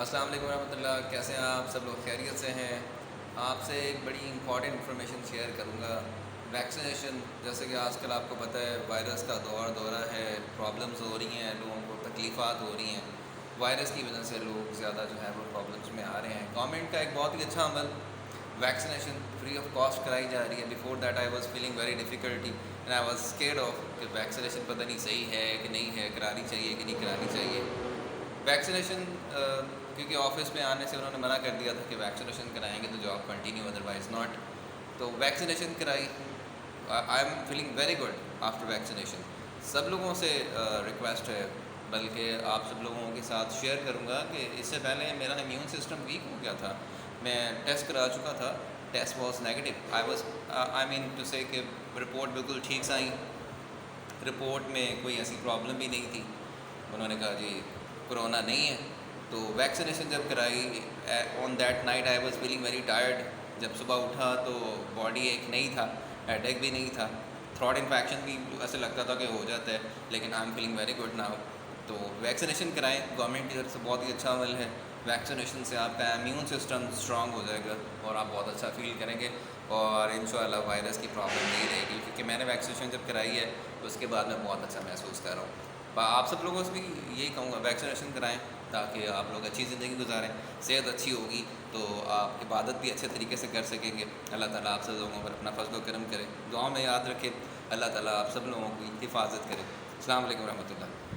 السلام علیکم ورحمۃ اللہ، کیسے ہیں آپ سب لوگ؟ خیریت سے ہیں؟ آپ سے ایک بڑی امپورٹنٹ انفارمیشن شیئر کروں گا۔ ویکسینیشن، جیسے کہ آج کل آپ کو پتہ ہے وائرس کا دورہ ہے، پرابلمز ہو رہی ہیں، لوگوں کو تکلیفات ہو رہی ہیں، وائرس کی وجہ سے لوگ زیادہ جو ہے وہ پرابلمز میں آ رہے ہیں۔ گورنمنٹ کا ایک بہت ہی اچھا عمل، ویکسینیشن فری آف کاسٹ کرائی جا رہی ہے۔ Before that I was feeling very difficulty and I was scared of کہ ویکسینیشن پتہ نہیں صحیح ہے کہ نہیں ہے، کرانی چاہیے کہ نہیں کرانی چاہیے۔ ویکسینیشن کیونکہ آفس میں آنے سے انہوں نے منع کر دیا تھا کہ ویکسینیشن کرائیں گے تو جاب کنٹینیو، ادروائز ناٹ۔ تو ویکسینیشن کرائی، I am feeling very good after vaccination. سب لوگوں سے ریکویسٹ ہے، بلکہ آپ سب لوگوں کے ساتھ شیئر کروں گا کہ اس سے پہلے میرا امیون سسٹم ویک ہو گیا تھا۔ میں ٹیسٹ کرا چکا تھا، test was negative. I mean to سے کہ رپورٹ بالکل ٹھیک سے آئی، رپورٹ میں کوئی ایسی پرابلم بھی نہیں تھی۔ انہوں نے کہا جی کرونا نہیں ہے۔ تو ویکسینیشن جب کرائی، on that night I was feeling very tired. جب صبح اٹھا تو باڈی ایک نہیں تھا، ہیڈ ایک بھی نہیں تھا، تھروٹ انفیکشن بھی ایسے لگتا تھا کہ ہو جاتا ہے، لیکن آئی am feeling very good now. تو ویکسینیشن کرائیں، گورنمنٹ کی طرف سے بہت ہی اچھا عمل ہے۔ ویکسینیشن سے آپ کا امیون سسٹم اسٹرانگ ہو جائے گا اور آپ بہت اچھا فیل کریں گے، اور انشاءاللہ وائرس کی پرابلم نہیں رہے گی، کیونکہ میں نے ویکسینیشن جب کرائی ہے اس کے بعد میں بہت اچھا محسوس کر رہا ہوں۔ آپ سب لوگوں سے بھی یہی کہوں گا، ویکسینیشن کرائیں تاکہ آپ لوگ اچھی زندگی گزاریں۔ صحت اچھی ہوگی تو آپ عبادت بھی اچھے طریقے سے کر سکیں گے۔ اللہ تعالیٰ آپ سب لوگوں پر اپنا فضل و کرم کرے، دعاؤں میں یاد رکھے، اللہ تعالیٰ آپ سب لوگوں کی حفاظت کرے۔ السلام علیکم ورحمۃ اللہ۔